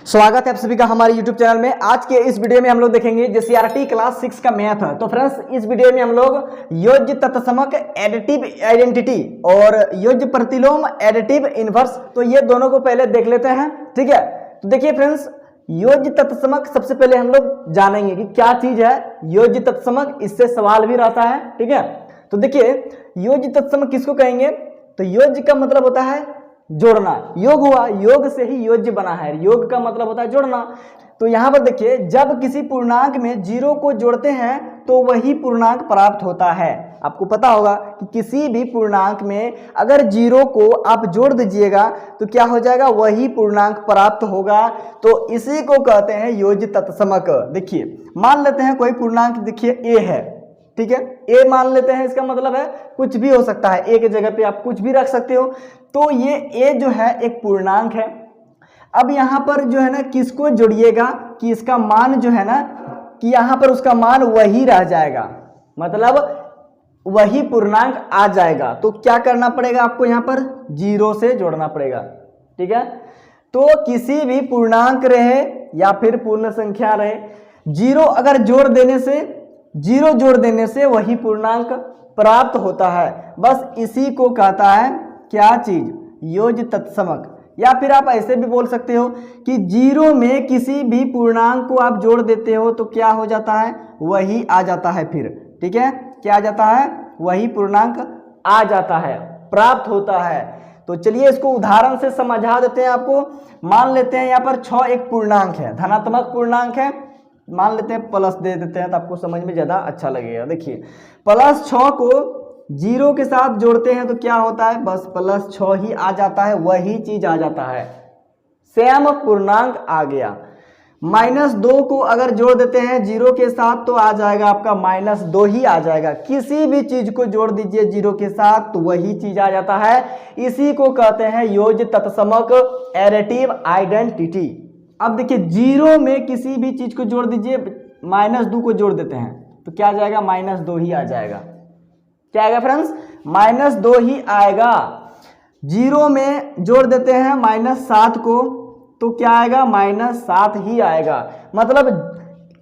स्वागत है आप सभी का हमारे YouTube चैनल में। आज के इस वीडियो में हम लोग देखेंगे जो सीआरटी क्लास 6 का मैथ है। तो फ्रेंड्स, इस वीडियो में हम लोग योज्य तत्समक एडिटिव आइडेंटिटी और योज्य प्रतिलोम एडिटिव इनवर्स, तो ये दोनों को पहले देख लेते हैं। ठीक है, तो देखिए फ्रेंड्स, योज्य तत्समक सबसे पहले हम लोग जानेंगे कि क्या चीज है योज्य तत्समक। इससे सवाल भी रहता है। ठीक है, तो देखिए योज्य तत्समक किसको कहेंगे? तो योज्य का मतलब होता है जोड़ना। योग हुआ, योग से ही योज्य बना है। योग का मतलब होता है जोड़ना। तो यहाँ पर देखिए, जब किसी पूर्णांक में जीरो को जोड़ते हैं तो वही पूर्णांक प्राप्त होता है। आपको पता होगा कि किसी भी पूर्णांक में अगर जीरो को आप जोड़ दीजिएगा तो क्या हो जाएगा, वही पूर्णांक प्राप्त होगा। तो इसी को कहते हैं योज्य तत्समक। देखिए, मान लेते हैं कोई पूर्णांक, देखिए ए है। ठीक है, ए मान लेते हैं, इसका मतलब है कुछ भी हो सकता है। ए के जगह पे आप कुछ भी रख सकते हो। तो ये ए जो है एक पूर्णांक है। अब यहाँ पर जो है ना, किसको जोड़िएगा कि इसका मान जो है ना, कि यहाँ पर उसका मान वही रह जाएगा, मतलब वही पूर्णांक आ जाएगा। तो क्या करना पड़ेगा आपको, यहाँ पर जीरो से जोड़ना पड़ेगा। ठीक है, तो किसी भी पूर्णांक रहे या फिर पूर्ण संख्या रहे, जीरो अगर जीरो जोड़ देने से वही पूर्णांक प्राप्त होता है। बस इसी को कहता है क्या चीज, योज्य तत्समक। या फिर आप ऐसे भी बोल सकते हो कि जीरो में किसी भी पूर्णांक को आप जोड़ देते हो तो क्या हो जाता है, वही आ जाता है फिर। ठीक है, क्या आ जाता है, वही पूर्णांक आ जाता है, प्राप्त होता है। तो चलिए इसको उदाहरण से समझा देते हैं आपको। मान लेते हैं यहाँ पर 6 एक पूर्णांक है, धनात्मक पूर्णांक है। मान लेते हैं प्लस दे देते हैं तो आपको समझ में ज्यादा अच्छा लगेगा। देखिए, +6 को जीरो के साथ जोड़ते हैं तो क्या होता है, बस +6 ही आ जाता है, वही चीज आ जाता है, सेम पूर्णांक आ गया। -2 को अगर जोड़ देते हैं जीरो के साथ तो आ जाएगा आपका -2 ही आ जाएगा। किसी भी चीज को जोड़ दीजिए जीरो के साथ तो वही चीज आ जाता है। इसी को कहते हैं योज्य तत्समक एडिटिव आइडेंटिटी। अब देखिए, जीरो में किसी भी चीज को जोड़ दीजिए, -2 को जोड़ देते हैं तो क्या आ जाएगा, -2 ही आ जाएगा। क्या आएगा फ्रेंड्स, -2 ही आएगा। जीरो में जोड़ देते हैं -7 को तो क्या आएगा, -7 ही आएगा। मतलब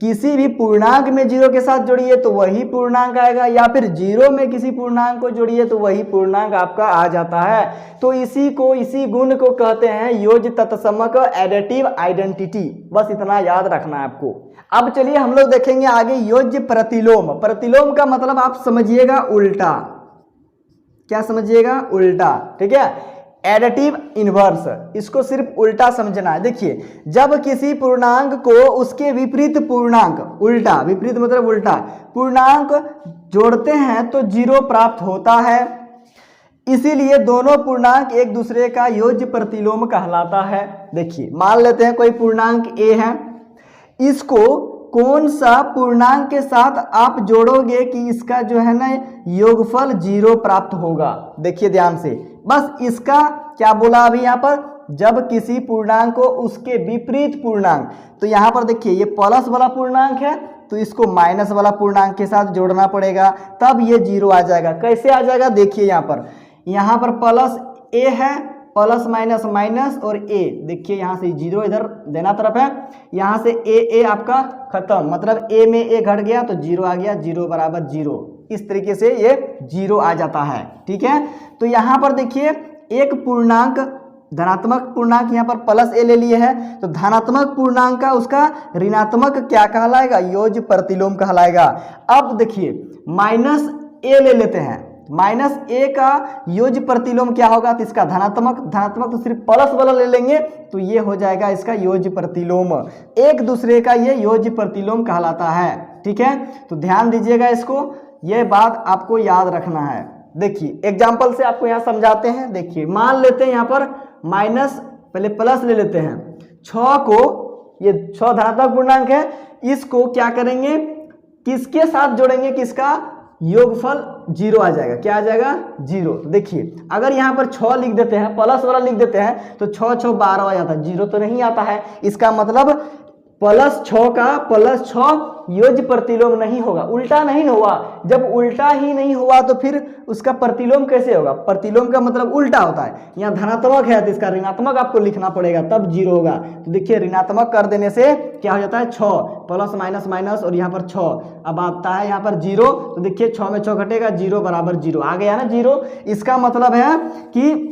किसी भी पूर्णांक में जीरो के साथ जोड़िए तो वही पूर्णांक आएगा, या फिर जीरो में किसी पूर्णांक को जोड़िए तो वही पूर्णांक आपका आ जाता है। तो इसी गुण को कहते हैं योज्य तत्समक एडिटिव आइडेंटिटी। बस इतना याद रखना है आपको। अब चलिए हम लोग देखेंगे आगे योज्य प्रतिलोम। प्रतिलोम का मतलब आप समझिएगा उल्टा। क्या समझिएगा, उल्टा। ठीक है, एडिटिव इनवर्स, इसको सिर्फ उल्टा समझना है। देखिए, जब किसी पूर्णांक को उसके विपरीत पूर्णांक, उल्टा, विपरीत मतलब उल्टा पूर्णांक जोड़ते हैं तो जीरो प्राप्त होता है। इसीलिए दोनों पूर्णांक एक दूसरे का योज्य प्रतिलोम कहलाता है। देखिए, मान लेते हैं कोई पूर्णांक ए है, इसको कौन सा पूर्णांक के साथ आप जोड़ोगे कि इसका जो है ना योगफल जीरो प्राप्त होगा। देखिए ध्यान से, बस इसका क्या बोला अभी यहाँ पर, जब किसी पूर्णांक को उसके विपरीत पूर्णांक, तो यहाँ पर देखिए ये प्लस वाला पूर्णांक है तो इसको माइनस वाला पूर्णांक के साथ जोड़ना पड़ेगा, तब ये जीरो आ जाएगा। कैसे आ जाएगा, देखिए यहाँ पर प्लस ए है, प्लस माइनस माइनस और ए, देखिए यहाँ से जीरो इधर देना तरफ है, यहाँ से ए आपका खत्म, मतलब ए में ए घट गया तो जीरो आ गया, जीरो बराबर जीरो। इस तरीके से ये जीरो आ जाता है। ठीक है, तो यहाँ पर देखिए एक पूर्णांक, धनात्मक पूर्णांक यहाँ पर प्लस ए ले लिए है, तो धनात्मक पूर्णांक का उसका ऋणात्मक क्या कहलाएगा, योज्य प्रतिलोम कहलाएगा। अब देखिए -a ले लेते हैं, -a का योज्य प्रतिलोम क्या होगा, तो इसका धनात्मक तो सिर्फ प्लस वाला ले लेंगे तो ये हो जाएगा इसका योज्य प्रतिलोम। एक दूसरे का ये योज्य प्रतिलोम कहलाता है। ठीक है, तो ध्यान दीजिएगा इसको, ये बात आपको याद रखना है। देखिए एग्जाम्पल से आपको यहाँ समझाते हैं। देखिए, मान लेते हैं यहाँ पर पहले प्लस ले लेते हैं, 6 को, ये 6 धनात्मक पूर्णांक है, इसको क्या करेंगे, किसके साथ जोड़ेंगे, किसका योगफल जीरो आ जाएगा। क्या आ जाएगा, जीरो। देखिए अगर यहाँ पर 6 लिख देते हैं, प्लस वाला लिख देते हैं तो 6 6 12 आ जाता है, जीरो तो नहीं आता है। इसका मतलब +6 का +6 योज्य प्रतिलोम नहीं होगा, उल्टा नहीं हुआ। जब उल्टा ही नहीं हुआ तो फिर उसका प्रतिलोम कैसे होगा? प्रतिलोम का मतलब उल्टा होता है। यहाँ धनात्मक है तो इसका ऋणात्मक आपको लिखना पड़ेगा, तब 0 होगा। तो देखिए ऋणात्मक कर देने से क्या हो जाता है 6 प्लस माइनस माइनस और यहाँ पर 6, अब आता है यहाँ पर 0। तो देखिए 6 में 6 घटेगा, 0 बराबर 0 आ गया ना 0। इसका मतलब है कि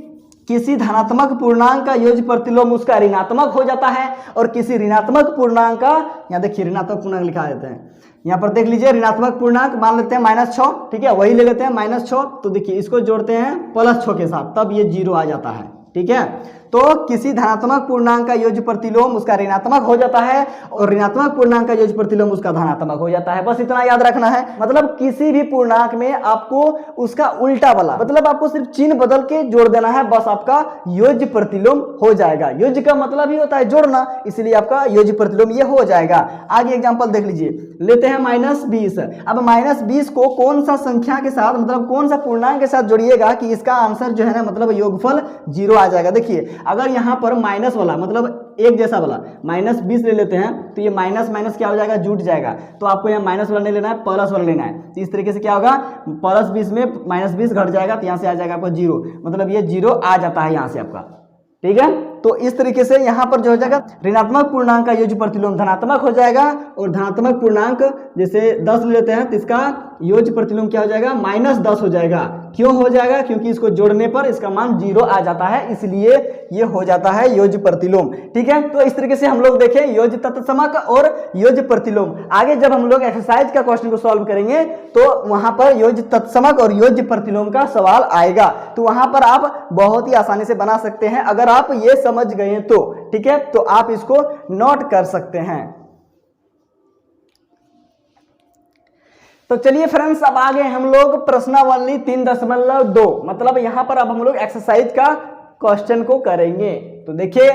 किसी धनात्मक पूर्णांक का योज्य प्रतिलोम उसका ऋणात्मक हो जाता है और किसी ऋणात्मक पूर्णांक का, यहाँ देखिए ऋणात्मक पूर्णांक लिखा देते हैं, यहाँ पर देख लीजिए ऋणात्मक पूर्णांक मान लेते हैं -6, ठीक है, वही ले लेते हैं -6। तो देखिए इसको जोड़ते हैं +6 के साथ, तब ये 0 आ जाता है, ठीक है। तो किसी धनात्मक पूर्णांक का योज्य प्रतिलोम उसका ऋणात्मक हो जाता है और ऋणात्मक पूर्णांक का योज्य प्रतिलोम उसका धनात्मक हो जाता है। बस इतना याद रखना है। मतलब किसी भी पूर्णांक में आपको उसका उल्टा वाला, मतलब आपको सिर्फ चिन्ह बदल के जोड़ देना है, बस आपका योज्य प्रतिलोम हो जाएगा। योज्य का मतलब ही होता है जोड़ना, इसलिए आपका योज्य प्रतिलोम ये हो जाएगा। आगे एग्जांपल देख लीजिए, लेते हैं -20। अब -20 को कौन सा संख्या के साथ, मतलब कौन सा पूर्णांक के साथ जोड़िएगा कि इसका आंसर जो है ना, मतलब योगफल 0 आ जाएगा। देखिए अगर यहाँ पर माइनस वाला, मतलब एक जैसा वाला -20 ले लेते हैं तो ये माइनस माइनस क्या हो जाएगा, जुट जाएगा। तो आपको यहाँ माइनस वाला नहीं लेना है, प्लस वाला लेना है। तो इस तरीके से क्या होगा, +20 में -20 घट जाएगा तो यहाँ से आ जाएगा आपको 0, मतलब ये 0 आ जाता है यहाँ से आपका, ठीक है। तो इस तरीके से यहाँ पर जो हो जाएगा ऋणात्मक पूर्णांक का योज्य प्रतिलोम धनात्मक हो जाएगा और धनात्मक पूर्णांक जैसे 10 ले लेते हैं तो इसका योज्य प्रतिलोम क्या हो जाएगा, -10 हो जाएगा। क्यों हो जाएगा? क्योंकि इसको जोड़ने पर इसका मान 0 आ जाता है, इसलिए ये हो जाता है योज्य प्रतिलोम, ठीक है। तो इस तरीके से हम लोग देखें योज्य तत्समक और योज्य प्रतिलोम। आगे जब हम लोग एक्सरसाइज का क्वेश्चन को सॉल्व करेंगे तो वहां पर योज्य तत्समक और योज्य प्रतिलोम का सवाल आएगा, तो वहां पर आप बहुत ही आसानी से बना सकते हैं अगर आप ये समझ गए तो, ठीक है। तो आप इसको नोट कर सकते हैं। तो चलिए फ्रेंड्स, अब आगे हम लोग प्रश्नावली 3.2, मतलब यहां पर अब हम लोग एक्सरसाइज का क्वेश्चन को करेंगे। तो देखिए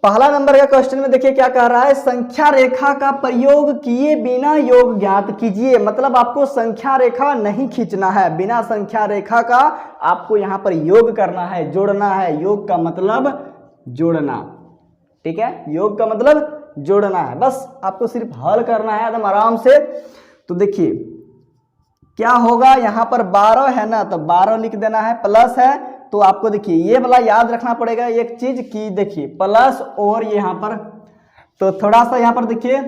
पहला नंबर का क्वेश्चन में देखिए क्या कह रहा है, संख्या रेखा का प्रयोग किए बिना योग ज्ञात कीजिए। मतलब आपको संख्या रेखा नहीं खींचना है, बिना संख्या रेखा का आपको यहां पर योग करना है, जोड़ना है। योग का मतलब जोड़ना, ठीक है, योग का मतलब जोड़ना है। बस आपको सिर्फ हल करना है एकदम आराम से। तो देखिए क्या होगा, यहां पर 12 है ना, तो 12 लिख देना है, प्लस है तो आपको देखिए ये वाला याद रखना पड़ेगा एक चीज की, देखिए प्लस और यहाँ पर, तो थोड़ा सा यहाँ पर देखिए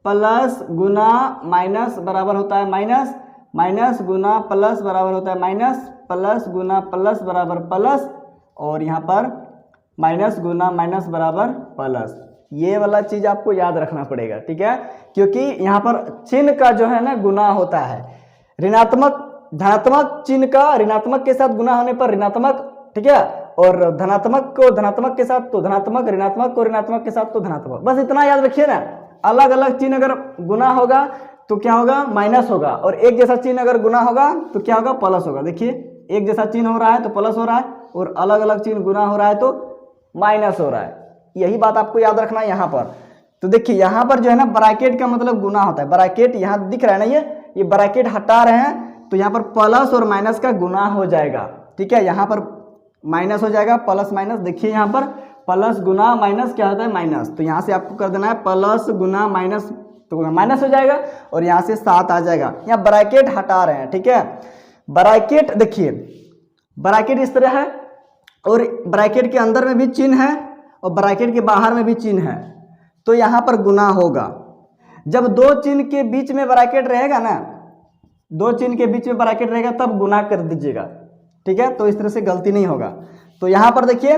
प्लस गुना माइनस बराबर होता है माइनस, माइनस गुना प्लस बराबर होता है माइनस, प्लस गुना प्लस बराबर प्लस, और यहाँ पर माइनस गुना माइनस बराबर प्लस। ये वाला चीज आपको याद रखना पड़ेगा, ठीक है, क्योंकि यहाँ पर चिन्ह का जो है ना गुना होता है। ऋणात्मक धनात्मक चिन्ह का ऋणात्मक के साथ गुना होने पर ऋणात्मक, ठीक है, और धनात्मक को धनात्मक के साथ तो धनात्मक, ऋणात्मक को ऋणात्मक के साथ तो धनात्मक। बस इतना याद रखिए ना। अलग अलग चिन्ह अगर गुना होगा तो क्या होगा, माइनस होगा, और एक जैसा चिन्ह अगर गुना होगा तो क्या होगा, प्लस होगा। देखिए एक जैसा चिन्ह हो रहा है तो प्लस हो रहा है, और अलग अलग चिन्ह गुना हो रहा है तो माइनस हो रहा है। यही बात आपको याद रखना है यहाँ पर। तो देखिए यहाँ पर जो है ना ब्रैकेट का मतलब गुना होता है। ब्रैकेट यहाँ दिख रहा है ना, ये ब्रैकेट हटा रहे हैं तो यहाँ पर प्लस और माइनस का गुना हो जाएगा, ठीक है। यहाँ पर माइनस हो जाएगा, प्लस माइनस, देखिए यहाँ पर प्लस गुना माइनस क्या होता है, माइनस। तो यहाँ से आपको कर देना है प्लस गुना माइनस, तो माइनस हो जाएगा और यहाँ से 7 आ जाएगा। यहाँ ब्रैकेट हटा रहे हैं, ठीक है। ब्रैकेट देखिए, ब्रैकेट इस तरह है और ब्रैकेट के अंदर में भी चिन्ह है और ब्रैकेट के बाहर में भी चिन्ह है, तो यहाँ पर गुना होगा। जब दो चिन्ह के बीच में ब्रैकेट रहेगा ना, दो चिन्ह के बीच में ब्रैकेट रहेगा तब गुना कर दीजिएगा, ठीक है। तो इस तरह से गलती नहीं होगा। तो यहाँ पर देखिए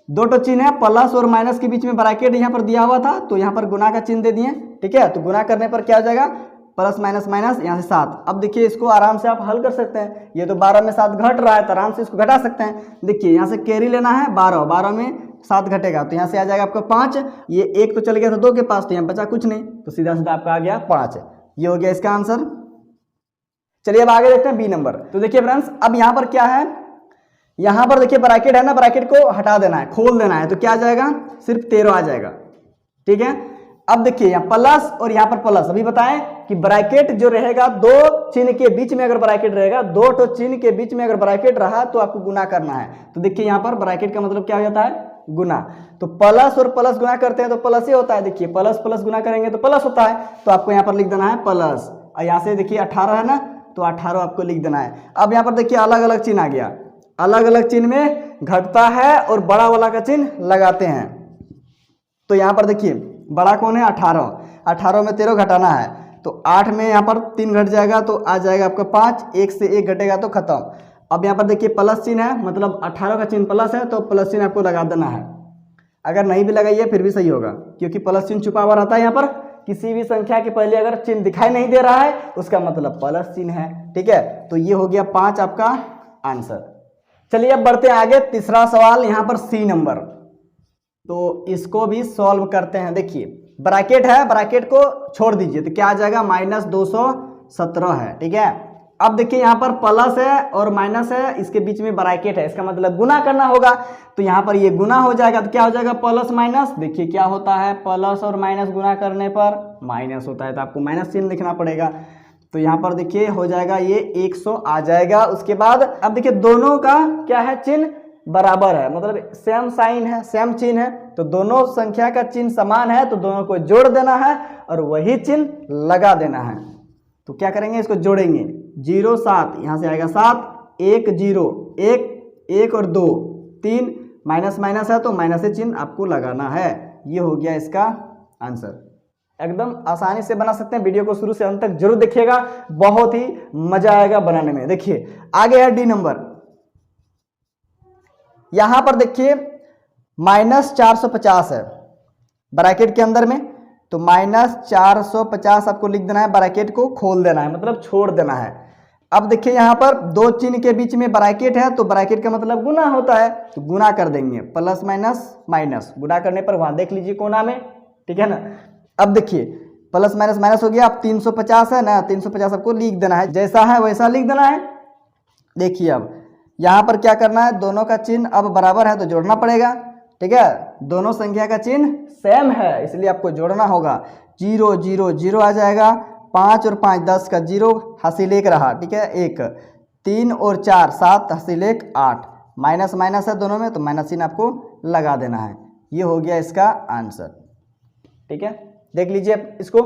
दो तो चिन्ह है, प्लस और माइनस के बीच में ब्रैकेट यहाँ पर दिया हुआ था, तो यहाँ पर गुना का चिन्ह दे दिए, ठीक है। तो गुना करने पर क्या हो जाएगा, प्लस माइनस माइनस, यहाँ से 7। अब देखिए इसको आराम से आप हल कर सकते हैं। ये तो 12 में 7 घट रहा है तो आराम से इसको घटा सकते हैं। देखिए यहाँ से कैरी लेना है 12, 12 में 7 घटेगा तो यहाँ से आ जाएगा आपका 5। ये 1 तो चल गया था 2 के पास, तो यहाँ बचा कुछ नहीं, तो सीधा सीधा आपका आ गया 5। ये हो गया इसका आंसर। चलिए अब आगे देखते हैं बी नंबर। तो देखिए फ्रेंड्स, अब यहाँ पर क्या है, यहाँ पर देखिए ब्रैकेट है ना, ब्रैकेट को हटा देना है, खोल देना है, तो क्या आ जाएगा, सिर्फ 13 आ जाएगा, ठीक है। अब देखिए यहाँ प्लस और यहाँ पर प्लस, अभी बताएं कि ब्रैकेट जो रहेगा दो चिन्ह के बीच में अगर ब्रैकेट रहेगा, दो तो चिन्ह के बीच में अगर ब्रैकेट रहा तो आपको गुना करना है। तो देखिए यहाँ पर ब्रैकेट का मतलब क्या हो जाता है, गुना। तो प्लस और प्लस गुना करते हैं तो प्लस ही होता है। देखिए प्लस प्लस गुना करेंगे तो प्लस होता है, तो आपको यहाँ पर लिख देना है प्लस। और यहाँ से देखिए 18 है ना, तो 18 आपको लिख देना है। अब यहाँ पर देखिए अलग अलग चिन्ह आ गया, अलग अलग चिन्ह में घटता है और बड़ा वाला का चिन्ह लगाते हैं। तो यहाँ पर देखिए बड़ा कौन है 18, 18 में 13 घटाना है, तो 8 में यहाँ पर 3 घट जाएगा तो आ जाएगा आपका 5, 1 से 1 घटेगा तो खत्म। अब यहाँ पर देखिए प्लस चिन्ह है, मतलब 18 का चिन्ह प्लस है तो प्लस चिन्ह आपको लगा देना है। अगर नहीं भी लगाइए फिर भी सही होगा, क्योंकि प्लस चिन्ह छुपा हुआ रहता है। यहाँ पर किसी भी संख्या के पहले अगर चिन्ह दिखाई नहीं दे रहा है उसका मतलब प्लस चिन्ह है। ठीक है, तो ये हो गया 5 आपका आंसर। चलिए अब बढ़ते हैं आगे। तीसरा सवाल यहाँ पर सी नंबर, तो इसको भी सॉल्व करते हैं। देखिए ब्रैकेट है, ब्रैकेट को छोड़ दीजिए तो क्या आ जाएगा -217 है। ठीक है, अब देखिए यहाँ पर प्लस है और माइनस है, इसके बीच में ब्रैकेट है, इसका मतलब गुना करना होगा। तो यहाँ पर ये गुना हो जाएगा तो क्या हो जाएगा प्लस माइनस। देखिए क्या होता है, प्लस और माइनस गुना करने पर माइनस होता है, तो आपको माइनस चिन्ह लिखना पड़ेगा। तो यहाँ पर देखिए हो जाएगा ये 100 आ जाएगा। उसके बाद अब देखिए दोनों का क्या है, चिन्ह बराबर है, मतलब सेम साइन है, सेम चिन्ह है। तो दोनों संख्या का चिन्ह समान है तो दोनों को जोड़ देना है और वही चिन्ह लगा देना है। तो क्या करेंगे, इसको जोड़ेंगे 0 7, यहाँ से आएगा 7, 1 0, 1 और 2 3, माइनस माइनस है तो माइनस से चिन्ह आपको लगाना है। ये हो गया इसका आंसर। एकदम आसानी से बना सकते हैं, वीडियो को शुरू से अंत तक जरूर देखिएगा, बहुत ही मजा आएगा बनाने में। देखिए आगे है डी नंबर, यहां पर देखिए -450 है ब्रैकेट के अंदर में, तो -450 आपको लिख देना है, ब्रैकेट को खोल देना है, मतलब छोड़ देना है। अब देखिए यहाँ पर दो चिन्ह के बीच में ब्रैकेट है तो ब्रैकेट का मतलब गुना होता है, तो गुना कर देंगे, प्लस माइनस माइनस, गुना करने पर वहां देख लीजिए कोना में। ठीक है ना, अब देखिए प्लस माइनस माइनस हो गया, अब 350 है ना, 350 आपको लिख देना है, जैसा है वैसा लिख देना है। देखिए अब यहाँ पर क्या करना है, दोनों का चिन्ह अब बराबर है तो जोड़ना पड़ेगा। ठीक है, दोनों संख्या का चिन्ह सेम है इसलिए आपको जोड़ना होगा। 0 0 0 आ जाएगा, 5 और 5 10 का 0 हासिल 1 रहा। ठीक है, 1 3 और 4 7 हासिल 1 8, माइनस माइनस है दोनों में तो माइनस चिन्ह आपको लगा देना है। ये हो गया इसका आंसर। ठीक है, देख लीजिए इसको।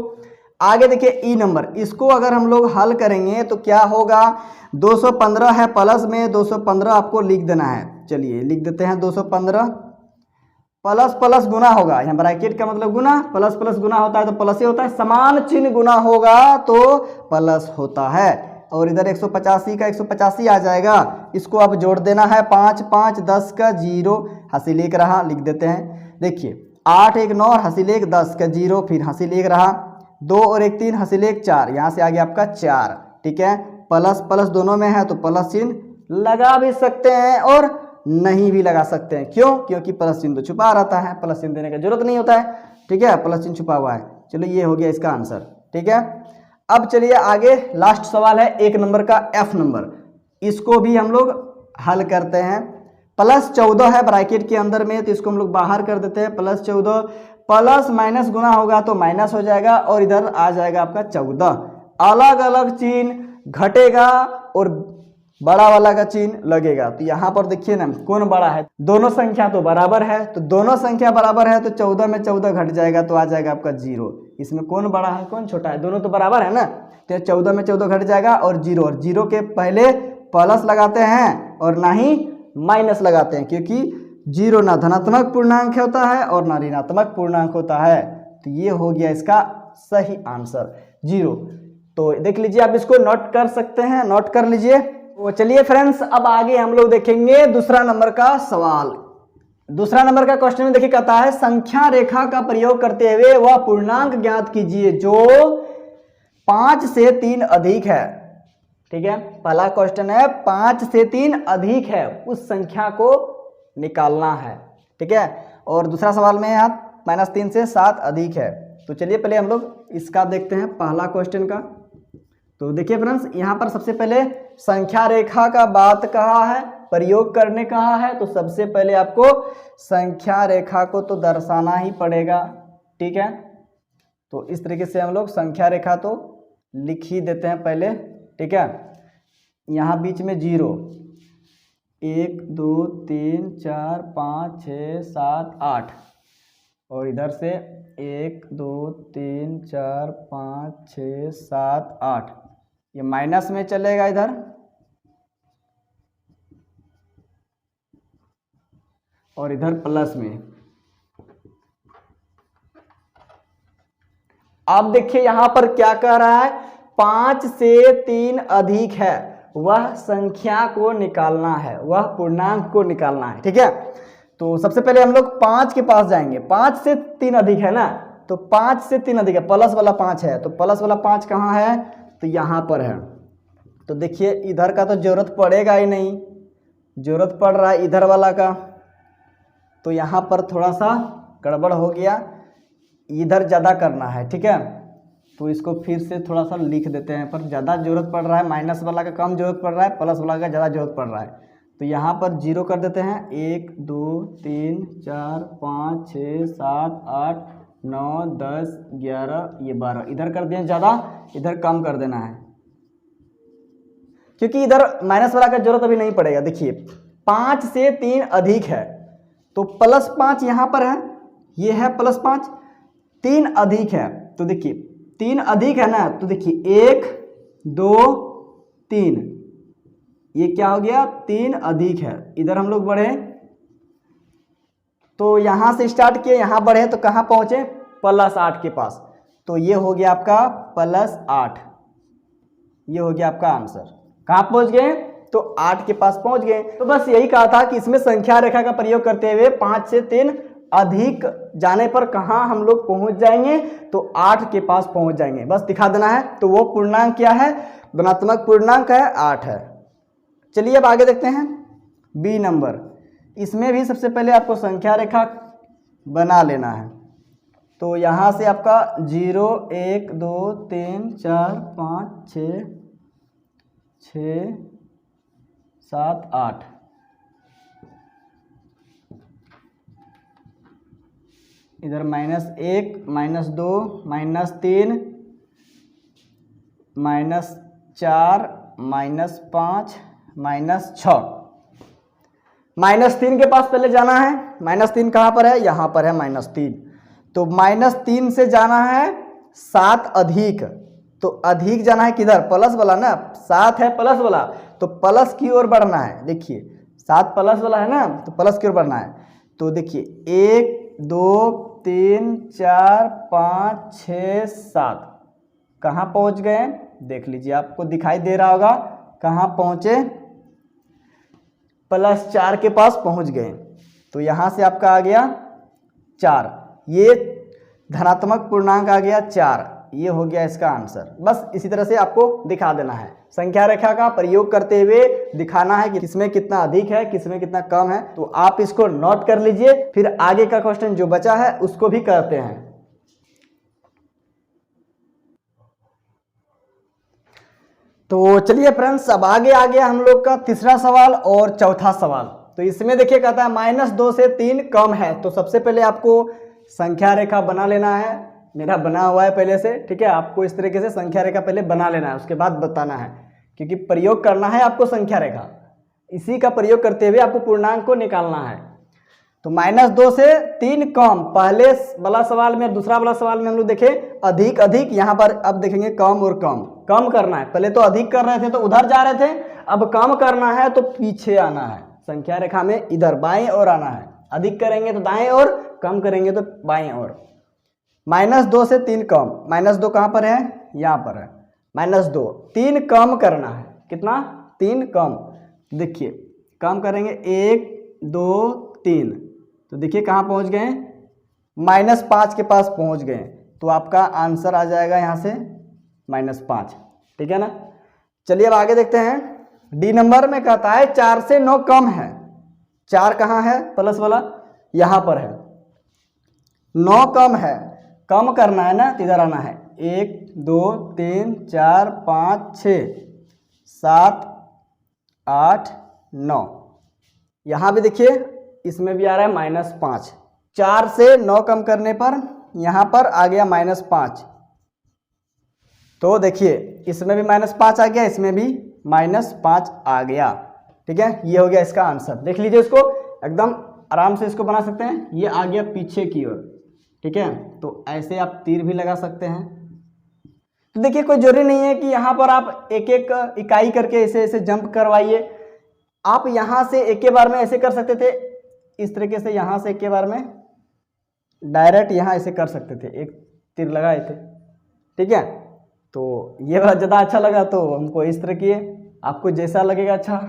आगे देखिए ई नंबर, इसको अगर हम लोग हल करेंगे तो क्या होगा, 215 है प्लस में, 215 आपको लिख देना है। चलिए लिख देते हैं 215, प्लस प्लस गुना होगा, यहाँ ब्रैकेट का मतलब गुना, प्लस प्लस गुना होता है तो प्लस ही होता है, समान चिन्ह गुना होगा तो प्लस होता है। और इधर 185 का 185 आ जाएगा, इसको अब जोड़ देना है, 5 5 10 का 0 हासिल 1 रहा, लिख देते हैं। देखिए 8 1 9 हासिल 1 10 का 0, फिर हासिल 1 रहा, 2 और 1 3 हासिल 1 4, यहाँ से आ गया आपका 4। ठीक है, प्लस प्लस दोनों में है तो प्लस चिन्ह लगा भी सकते हैं और नहीं भी लगा सकते हैं। क्यों, क्योंकि प्लस चिन्ह तो छुपा रहता है, प्लस चिन्ह देने की जरूरत नहीं होता है। ठीक है, प्लस चिन्ह छुपा हुआ है। चलो ये हो गया इसका आंसर। ठीक है, अब चलिए आगे लास्ट सवाल है 1 नंबर का एफ नंबर, इसको भी हम लोग हल करते हैं। +14 है ब्रैकेट के अंदर में, तो इसको हम लोग बाहर कर देते हैं। +14 प्लस माइनस गुना होगा तो माइनस हो जाएगा और इधर आ जाएगा आपका 14। अलग अलग चिन्ह घटेगा और बड़ा वाला का चिन्ह लगेगा। तो यहाँ पर देखिए ना कौन बड़ा है, दोनों संख्या तो बराबर है, तो दोनों संख्या बराबर है तो 14 में 14 घट जाएगा तो आ जाएगा आपका 0। इसमें कौन बड़ा है कौन छोटा है, दोनों तो बराबर है ना, तो 14 में 14 घट जाएगा और 0, और 0 के पहले प्लस लगाते हैं और ना ही माइनस लगाते हैं, क्योंकि 0 ना धनात्मक पूर्णांक होता है और ना ऋणात्मक पूर्णांक होता है। तो ये हो गया इसका सही आंसर 0। तो देख लीजिए, आप इसको नोट कर सकते हैं, नोट कर लीजिए। तो चलिए फ्रेंड्स, अब आगे हम लोग देखेंगे दूसरा नंबर का सवाल। दूसरा नंबर का क्वेश्चन में देखिए कहता है, संख्या रेखा का प्रयोग करते हुए वह पूर्णांक ज्ञात कीजिए जो 5 से 3 अधिक है। ठीक है, पहला क्वेश्चन है 5 से 3 अधिक है, उस संख्या को निकालना है। ठीक है, और दूसरा सवाल में यहाँ -3 से 7 अधिक है। तो चलिए पहले हम लोग इसका देखते हैं, पहला क्वेश्चन का। तो देखिए फ्रेंड्स, यहाँ पर सबसे पहले संख्या रेखा का बात कहा है, प्रयोग करने कहा है, तो सबसे पहले आपको संख्या रेखा को तो दर्शाना ही पड़ेगा। ठीक है, तो इस तरीके से हम लोग संख्या रेखा तो लिख ही देते हैं पहले। ठीक है, यहाँ बीच में 0, 1 2 3 4 5 6 7 8 और इधर से 1 2 3 4 5 6 7 8, ये माइनस में चलेगा इधर और इधर प्लस में। अब देखिए यहां पर क्या कह रहा है, 5 से 3 अधिक है वह संख्या को निकालना है, वह पूर्णांक को निकालना है। ठीक है, तो सबसे पहले हम लोग 5 के पास जाएंगे। 5 से 3 अधिक है ना, तो 5 से 3 अधिक है, प्लस वाला 5 है, तो प्लस वाला 5 कहाँ है, तो यहाँ पर है। तो देखिए इधर का तो जरूरत पड़ेगा ही नहीं, जरूरत पड़ रहा है इधर वाला का, तो यहाँ पर थोड़ा सा गड़बड़ हो गया, इधर ज़्यादा करना है। ठीक है, तो इसको फिर से थोड़ा सा लिख देते हैं, पर ज़्यादा जरूरत पड़ रहा है, माइनस वाला का कम जरूरत पड़ रहा है, प्लस वाला का ज़्यादा जरूरत पड़ रहा है। तो यहाँ पर 0 कर देते हैं, 1 2 3 4 5 6 7 8 9 10 11 ये 12, इधर कर दिए ज़्यादा, इधर कम कर देना है, क्योंकि इधर माइनस वाला का जरूरत अभी नहीं पड़ेगा। देखिए 5 से 3 अधिक है, तो +5 यहाँ पर है, ये है +5, 3 अधिक है, तो देखिए 3 अधिक है ना, तो देखिए 1 2 3, ये क्या हो गया, 3 अधिक है। इधर हम लोग बढ़े तो यहां से स्टार्ट किए, यहां बढ़े तो कहां पहुंचे, +8 के पास, तो ये हो गया आपका +8, ये हो गया आपका आंसर। कहां पहुंच गए, तो 8 के पास पहुंच गए। तो बस यही कहा था कि इसमें संख्या रेखा का प्रयोग करते हुए 5 से 3 अधिक जाने पर कहां हम लोग पहुंच जाएंगे, तो 8 के पास पहुंच जाएंगे, बस दिखा देना है। तो वो पूर्णांक क्या है, धनात्मक पूर्णांक है, 8 है। चलिए अब आगे देखते हैं बी नंबर। इसमें भी सबसे पहले आपको संख्या रेखा बना लेना है। तो यहाँ से आपका 0 1 2 3 4 5 6 7 8, इधर -1 -2 -3 -4 -5 -6, -3 के पास पहले जाना है। -3 कहाँ पर है, यहाँ पर है -3, तो -3 से जाना है 7 अधिक, तो अधिक जाना है किधर, प्लस वाला ना, 7 है प्लस वाला, तो प्लस की ओर बढ़ना है। देखिए 7 प्लस वाला है ना, तो प्लस की ओर बढ़ना है। तो देखिए 1 2 3 4 5 6 7, कहाँ पहुँच गए, देख लीजिए, आपको दिखाई दे रहा होगा, कहाँ पहुँचे, +4 के पास पहुँच गए। तो यहाँ से आपका आ गया 4, ये धनात्मक पूर्णांक आ गया 4, ये हो गया इसका आंसर। बस इसी तरह से आपको दिखा देना है, संख्या रेखा का प्रयोग करते हुए दिखाना है कि किसमें कितना अधिक है, किसमें कितना कम है। तो आप इसको नोट कर लीजिए, फिर आगे का क्वेश्चन जो बचा है उसको भी करते हैं। तो चलिए फ्रेंड्स, अब आगे आ गया हम लोग का तीसरा सवाल और चौथा सवाल। तो इसमें देखिए कहता है -2 से 3 कम है। तो सबसे पहले आपको संख्या रेखा बना लेना है, मेरा बना हुआ है पहले से। ठीक है, आपको इस तरीके से संख्या रेखा पहले बना लेना है, उसके बाद बताना है, क्योंकि प्रयोग करना है आपको संख्या रेखा, इसी का प्रयोग करते हुए आपको पूर्णांक को निकालना है। तो -2 से 3 कम, पहले वाला सवाल में दूसरा वाला सवाल में हम लोग देखे अधिक अधिक, यहाँ पर अब देखेंगे कम और कम। कम करना है, पहले तो अधिक कर रहे थे तो उधर जा रहे थे, अब कम करना है तो पीछे आना है, संख्या रेखा में इधर बाएं ओर आना है। अधिक करेंगे तो दाएं ओर, कम करेंगे तो बाएं ओर। -2 से 3 कम, -2 कहाँ पर है, यहाँ पर है, -2, 3 कम करना है, कितना, 3 कम। देखिए कम करेंगे 1 2 3, तो देखिए कहाँ पहुँच गए, -5 के पास पहुँच गए। तो आपका आंसर आ जाएगा यहाँ से -5। ठीक है ना। चलिए अब आगे देखते हैं। डी नंबर में कहता है 4 से 9 कम है। 4 कहाँ है, प्लस वाला, यहाँ पर है। 9 कम है, कम करना है ना, तो इधर आना है। 1 2 3 4 5 6 7 8 9, यहाँ भी देखिए इसमें भी आ रहा है -5। 4 से 9 कम करने पर यहाँ पर आ गया -5। तो देखिए इसमें भी -5 आ गया, इसमें भी -5 आ गया। ठीक है, ये हो गया इसका आंसर। देख लीजिए इसको, एकदम आराम से इसको बना सकते हैं। ये आ गया पीछे की ओर, ठीक है, तो ऐसे आप तीर भी लगा सकते हैं। तो देखिए कोई जरूरी नहीं है कि यहाँ पर आप एक एक इकाई करके ऐसे ऐसे जंप करवाइए। आप यहाँ से एक के बार में ऐसे कर सकते थे, इस तरीके से यहाँ से एक के बार में डायरेक्ट यहाँ ऐसे कर सकते थे, एक तीर लगाए थे, ठीक है। तो ये वाला ज़्यादा अच्छा लगा तो हमको इस तरह किए, आपको जैसा लगेगा अच्छा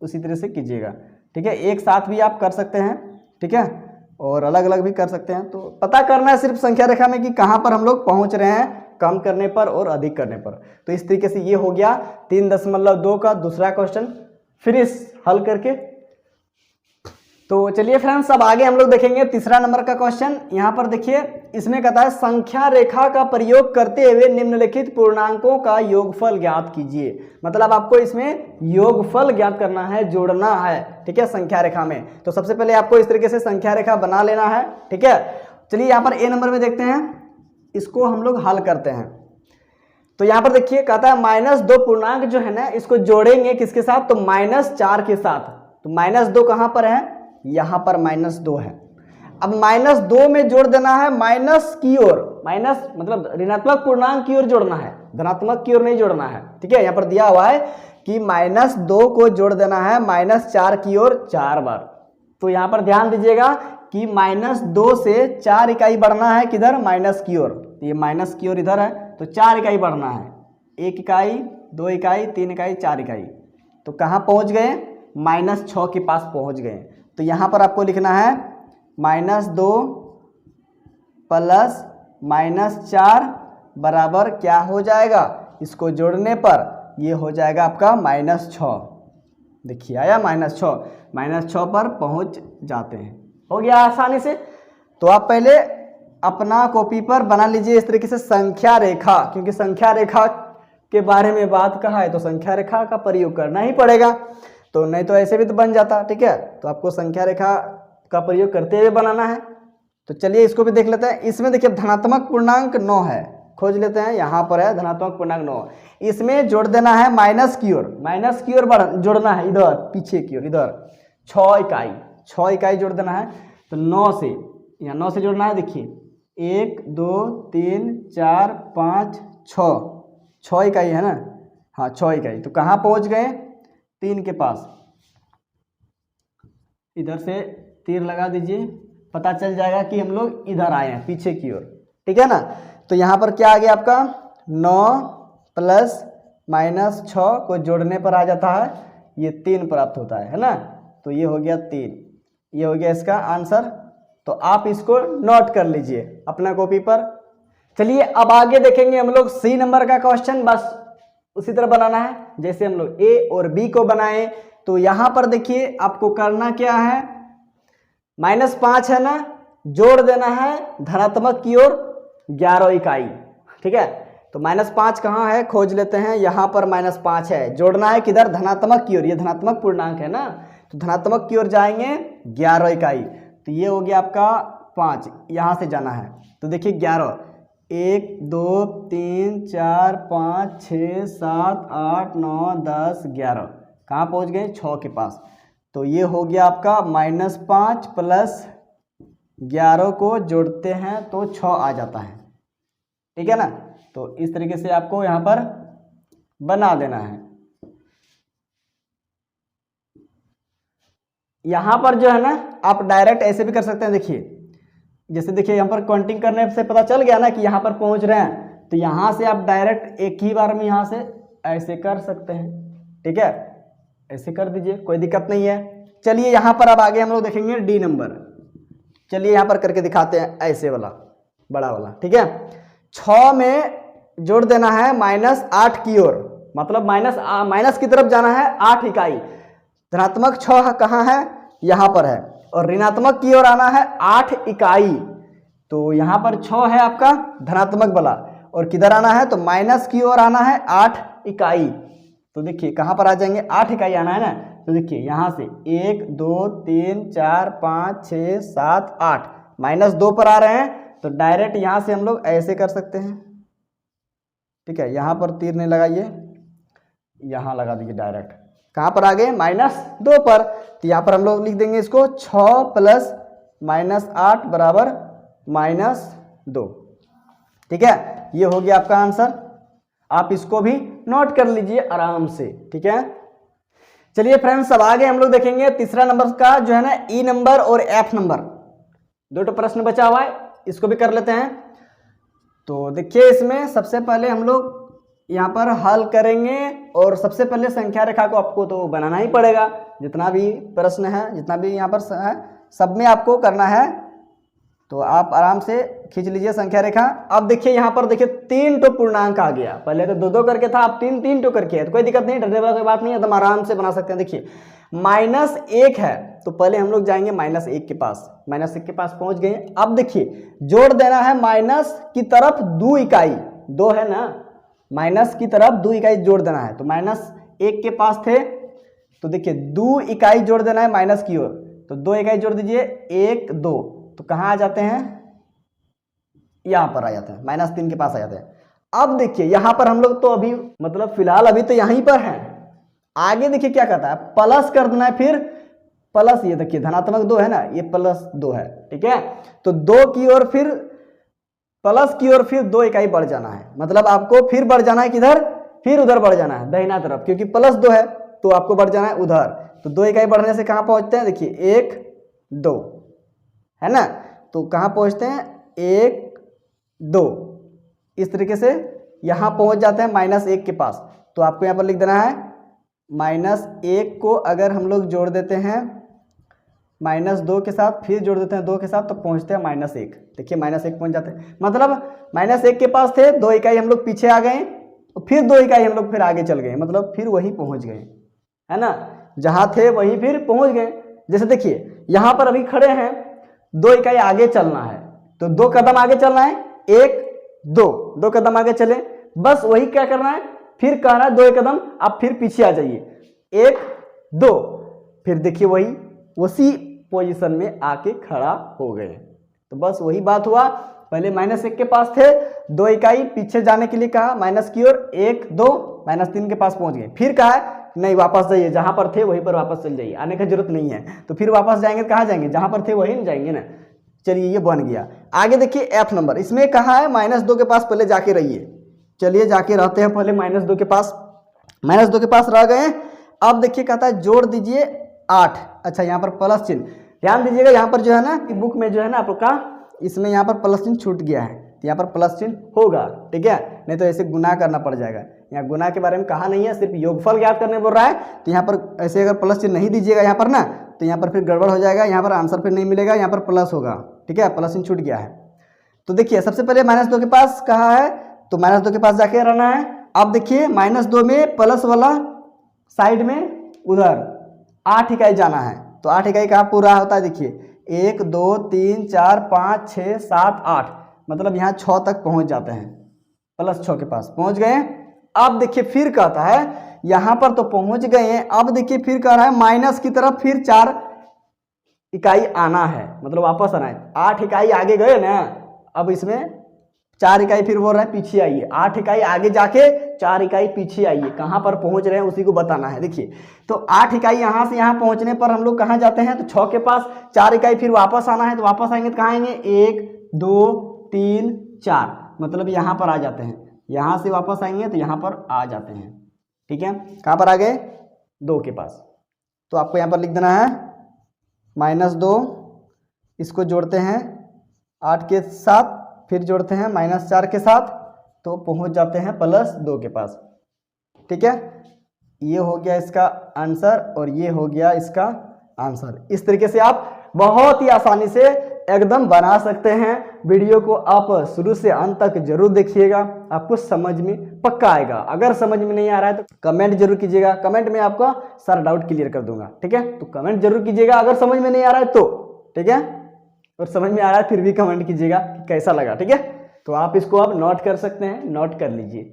उसी तरह से कीजिएगा, ठीक है। एक साथ भी आप कर सकते हैं, ठीक है, और अलग अलग भी कर सकते हैं। तो पता करना है सिर्फ संख्या रेखा में कि कहाँ पर हम लोग पहुँच रहे हैं, कम करने पर और अधिक करने पर। तो इस तरीके से ये हो गया 3.2 का दूसरा क्वेश्चन फिनिश हल करके। तो चलिए फ्रेंड्स, अब आगे हम लोग देखेंगे तीसरा नंबर का क्वेश्चन। यहाँ पर देखिए, इसमें कहता है संख्या रेखा का प्रयोग करते हुए निम्नलिखित पूर्णांकों का योगफल ज्ञात कीजिए। मतलब आपको इसमें योगफल ज्ञात करना है, जोड़ना है, ठीक है, संख्या रेखा में। तो सबसे पहले आपको इस तरीके से संख्या रेखा बना लेना है, ठीक है। चलिए यहाँ पर ए नंबर में देखते हैं, इसको हम लोग हल करते हैं। तो यहाँ पर देखिए कहता है -2 पूर्णांक जो है ना, इसको जोड़ेंगे किसके साथ, तो -4 के साथ। तो -2 कहाँ पर है, यहाँ पर -2 है। अब -2 में जोड़ देना है माइनस की ओर, माइनस मतलब ऋणात्मक पूर्णांक की ओर जोड़ना है, धनात्मक की ओर नहीं जोड़ना है, ठीक है। यहाँ पर दिया हुआ है कि -2 को जोड़ देना है -4 की ओर 4 बार। तो यहाँ पर ध्यान दीजिएगा कि -2 से 4 इकाई बढ़ना है, किधर, माइनस की ओर। ये माइनस की ओर इधर है, तो 4 इकाई बढ़ना है, 1 इकाई, 2 इकाई, 3 इकाई, 4 इकाई। तो कहाँ पहुँच गए, -6 के पास पहुँच गए। तो यहाँ पर आपको लिखना है -2 प्लस -4 बराबर क्या हो जाएगा, इसको जोड़ने पर ये हो जाएगा आपका -6। देखिए आया -6 पर पहुँच जाते हैं, हो गया आसानी से। तो आप पहले अपना कॉपी पर बना लीजिए इस तरीके से संख्या रेखा, क्योंकि संख्या रेखा के बारे में बात कहा है तो संख्या रेखा का प्रयोग करना ही पड़ेगा, तो नहीं तो ऐसे भी तो बन जाता, ठीक है। तो आपको संख्या रेखा का प्रयोग करते हुए बनाना है। तो चलिए इसको भी देख लेते हैं। इसमें देखिए धनात्मक पूर्णांक 9 है, खोज लेते हैं, यहाँ पर है धनात्मक पूर्णांक 9। इसमें जोड़ देना है माइनस की ओर, माइनस की ओर जोड़ना है इधर पीछे की ओर, इधर 6 इकाई जोड़ देना है। तो 9 से, यहाँ 9 से जोड़ना है, देखिए 1 2 3 4 5 6 इकाई है ना, हाँ 6 इकाई। तो कहाँ पहुँच गए, 3 के पास। इधर से तीर लगा दीजिए, पता चल जाएगा कि हम लोग इधर आए हैं पीछे की ओर, ठीक है ना। तो यहाँ पर क्या आ गया आपका 9 प्लस -6 को जोड़ने पर आ जाता है, ये 3 प्राप्त होता है ना। तो ये हो गया 3, ये हो गया इसका आंसर। तो आप इसको नोट कर लीजिए अपना कॉपी पर। चलिए अब आगे देखेंगे हम लोग सी नंबर का क्वेश्चन, बस उसी तरह बनाना है जैसे हम लोग ए और बी को बनाए। तो यहाँ पर देखिए आपको करना क्या है, -5 है ना, जोड़ देना है धनात्मक की ओर 11 इकाई, ठीक है। तो -5 कहाँ है, खोज लेते हैं, यहाँ पर -5 है, जोड़ना है किधर, धनात्मक की ओर, ये धनात्मक पूर्णांक है ना, तो धनात्मक की ओर जाएंगे 11 इकाई। तो ये हो गया आपका 5, यहाँ से जाना है। तो देखिए 11, 1 2 3 4 5 6 7 8 9 10 11, कहाँ पहुँच गए, 6 के पास। तो ये हो गया आपका -5 प्लस 11 को जोड़ते हैं तो 6 आ जाता है, ठीक है ना। तो इस तरीके से आपको यहाँ पर बना देना है। यहाँ पर जो है ना आप डायरेक्ट ऐसे भी कर सकते हैं, देखिए जैसे देखिए यहाँ पर काउंटिंग करने से पता चल गया ना कि यहाँ पर पहुँच रहे हैं, तो यहाँ से आप डायरेक्ट एक ही बार में यहाँ से ऐसे कर सकते हैं, ठीक है, ऐसे कर दीजिए, कोई दिक्कत नहीं है। चलिए यहाँ पर अब आगे हम लोग देखेंगे डी नंबर। चलिए यहाँ पर करके दिखाते हैं, ऐसे वाला बड़ा वाला, ठीक है। 6 में जोड़ देना है -8 की ओर, मतलब माइनस की तरफ जाना है 8 इकाई। धनात्मक 6 कहाँ है, यहाँ पर है, और ऋणात्मक की ओर आना है 8 इकाई। तो यहाँ पर 6 है आपका धनात्मक वाला, और किधर आना है, तो माइनस की ओर आना है 8 इकाई। तो देखिए कहाँ पर आ जाएंगे, 8 इकाई आना है ना। तो देखिए यहाँ से 1 2 3 4 5 6 7 8, -2 पर आ रहे हैं, तो डायरेक्ट यहाँ से हम लोग ऐसे कर सकते हैं, ठीक है। यहाँ पर तीर नहीं लगाइए, यहाँ लगा दीजिए डायरेक्ट, कहाँ पर आ गए, -2 पर। तो यहाँ पर हम लोग लिख देंगे इसको 6 प्लस -8 बराबर -2। ठीक है, ये हो गया आपका आंसर। आप इसको भी नोट कर लीजिए आराम से। ठीक है, चलिए फ्रेंड्स, अब आगे हम लोग देखेंगे तीसरा नंबर का जो है ना ई नंबर और एफ नंबर, 2 प्रश्न बचा हुआ है, इसको भी कर लेते हैं। तो देखिए इसमें सबसे पहले हम लोग यहाँ पर हल करेंगे और सबसे पहले संख्या रेखा को आपको तो बनाना ही पड़ेगा। जितना भी प्रश्न है, जितना भी यहाँ पर है, सब में आपको करना है। तो आप आराम से खींच लीजिए संख्या रेखा। अब देखिए यहाँ पर देखिए 3 पूर्णांक आ गया, पहले तो 2 करके था, अब 3 करके है, तो कोई दिक्कत नहीं, डरने वाला कोई बात नहीं है, एकदम आराम से बना सकते हैं। देखिए -1 है, तो पहले हम लोग जाएंगे -1 के पास, -1 के पास पहुंच गए। अब देखिए जोड़ देना है माइनस की तरफ 2 इकाई, 2 है ना, माइनस की तरफ 2 इकाई जोड़ देना है। तो -1 के पास थे, तो देखिए 2 इकाई जोड़ देना है माइनस की ओर, तो 2 इकाई जोड़ दीजिए, 1 2, तो कहाँ आ जाते हैं, यहाँ पर आ जाते हैं, -3 के पास आ जाते हैं। अब देखिए यहाँ पर हम लोग तो अभी मतलब फिलहाल अभी तो यहीं पर हैं। आगे देखिए क्या कहता है, प्लस कर देना है, फिर प्लस, ये देखिए धनात्मक 2 है ना, ये +2 है। ठीक है, तो 2 की ओर फिर प्लस की ओर फिर 2 इकाई बढ़ जाना है, मतलब आपको फिर बढ़ जाना है किधर, फिर उधर बढ़ जाना है दाहिना तरफ, क्योंकि +2 है तो आपको बढ़ जाना है उधर। तो 2 इकाई बढ़ने से कहाँ पहुंचते हैं, देखिए 1 2 है ना, तो कहाँ पहुंचते हैं, 1 2, इस तरीके से यहाँ पहुंच जाते हैं -1 के पास। तो आपको यहाँ पर लिख देना है -1 को अगर हम लोग जोड़ देते हैं -2 के साथ, फिर जोड़ देते हैं 2 के साथ, तो पहुंचते हैं -1। देखिए -1 पहुंच जाते हैं, मतलब -1 के पास थे, 2 इकाई हम लोग पीछे आ गए, और फिर 2 इकाई हम लोग फिर आगे चल गए, मतलब फिर वहीं पहुंच गए, है ना, जहां थे वहीं फिर पहुंच गए। जैसे देखिए यहाँ पर अभी खड़े हैं, 2 इकाई आगे चलना है, तो 2 कदम आगे चलना है, 1 2 कदम आगे चले, बस वही क्या करना है, फिर कह रहा है 2 कदम आप फिर पीछे आ जाइए, 1 2, फिर देखिए वही उसी पोजीशन में आके खड़ा हो गए। तो बस वही बात हुआ, पहले -1 के पास थे, 2 इकाई पीछे जाने के लिए कहा माइनस की ओर, 1 2, -3 के पास पहुंच गए, फिर कहा नहीं वापस जाइए, जहां पर थे वहीं पर वापस चल जाइए, आने की जरूरत नहीं है। तो फिर वापस जाएंगे, कहाँ जाएंगे, जहां पर थे वहीं जाएंगे ना। चलिए ये बन गया। आगे देखिए एफ नंबर, इसमें कहा है -2 के पास पहले जाके रहिए। चलिए जाके रहते हैं पहले -2 के पास, -2 के पास रह गए। अब देखिए कहता है जोड़ दीजिए 8। अच्छा यहाँ पर प्लस चिन्ह ध्यान दीजिएगा, यहाँ पर जो है ना बुक में जो है ना आपका, इसमें यहाँ पर प्लस चिन्ह छूट गया है, तो यहाँ पर प्लस चिन्ह होगा। ठीक है, नहीं तो ऐसे गुना करना पड़ जाएगा। यहाँ गुना के बारे में कहा नहीं है, सिर्फ योगफल ज्ञात करने बोल रहा है। तो यहाँ पर ऐसे अगर प्लस चिन्ह नहीं दीजिएगा यहाँ पर ना, तो यहाँ पर फिर गड़बड़ हो जाएगा, यहाँ पर आंसर फिर नहीं मिलेगा, यहाँ पर प्लस होगा। ठीक है, प्लस चिन्ह छूट गया है। तो देखिए सबसे पहले -2 के पास कहा है, तो -2 के पास जाके रहना है। अब देखिए -2 में प्लस वाला साइड में उधर 8 इकाई जाना है, तो 8 इकाई कहाँ पूरा होता है, देखिए 1 2 3 4 5 6 7 8, मतलब यहाँ 6 तक पहुँच जाते हैं, +6 के पास पहुँच गए। अब देखिए फिर कहता है, यहाँ पर तो पहुँच गए हैं, अब देखिए फिर कह रहा है माइनस की तरफ फिर 4 इकाई आना है, मतलब वापस आना है। 8 इकाई आगे गए ना, अब इसमें 4 इकाई फिर बोल रहा है पीछे आइए, 8 इकाई आगे जाके 4 इकाई पीछे आइए, कहाँ पर पहुंच रहे हैं उसी को बताना है। देखिए तो 8 इकाई यहाँ से यहाँ पहुंचने पर हम लोग कहाँ जाते हैं, तो 6 के पास 4 इकाई फिर वापस आना है, तो वापस आएंगे तो कहाँ आएंगे, 1 2 3 4, मतलब यहाँ पर आ जाते हैं। यहाँ से वापस आएंगे तो यहाँ पर आ जाते हैं। ठीक है, कहाँ पर आ गए, 2 के पास। तो आपको यहाँ पर लिख देना है -2, इसको जोड़ते हैं 8 के साथ, फिर जोड़ते हैं -4 के साथ, तो पहुंच जाते हैं +2 के पास। ठीक है, ये हो गया इसका आंसर और ये हो गया इसका आंसर। इस तरीके से आप बहुत ही आसानी से एकदम बना सकते हैं। वीडियो को आप शुरू से अंत तक जरूर देखिएगा, आपको समझ में पक्का आएगा। अगर समझ में नहीं आ रहा है तो कमेंट जरूर कीजिएगा, कमेंट में आपका सारा डाउट क्लियर कर दूंगा। ठीक है, तो कमेंट जरूर कीजिएगा अगर समझ में नहीं आ रहा है तो। ठीक है, और समझ में आ रहा है फिर भी कमेंट कीजिएगा कि कैसा लगा। ठीक है, तो आप इसको आप नोट कर सकते हैं, नोट कर लीजिए।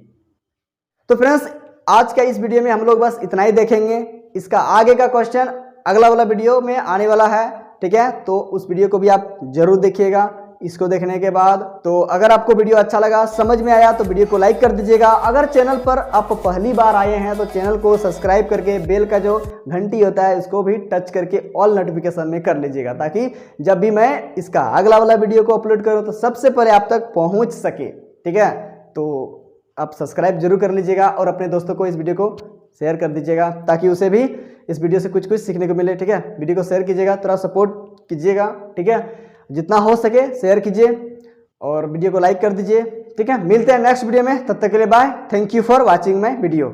तो फ्रेंड्स आज का इस वीडियो में हम लोग बस इतना ही देखेंगे। इसका आगे का क्वेश्चन अगला वाला वीडियो में आने वाला है। ठीक है, तो उस वीडियो को भी आप जरूर देखिएगा। इसको देखने के बाद। तो अगर आपको वीडियो अच्छा लगा, समझ में आया, तो वीडियो को लाइक कर दीजिएगा। अगर चैनल पर आप पहली बार आए हैं तो चैनल को सब्सक्राइब करके बेल का जो घंटी होता है उसको भी टच करके ऑल नोटिफिकेशन में कर लीजिएगा, ताकि जब भी मैं इसका अगला वाला वीडियो को अपलोड करूँ तो सबसे पहले आप तक पहुँच सके। ठीक है, तो आप सब्सक्राइब जरूर कर लीजिएगा और अपने दोस्तों को इस वीडियो को शेयर कर दीजिएगा, ताकि उसे भी इस वीडियो से कुछ सीखने को मिले। ठीक है, वीडियो को शेयर कीजिएगा, थोड़ा सपोर्ट कीजिएगा। ठीक है, जितना हो सके शेयर कीजिए और वीडियो को लाइक कर दीजिए। ठीक है, मिलते हैं नेक्स्ट वीडियो में, तब तक के लिए bye. Thank you for watching my video.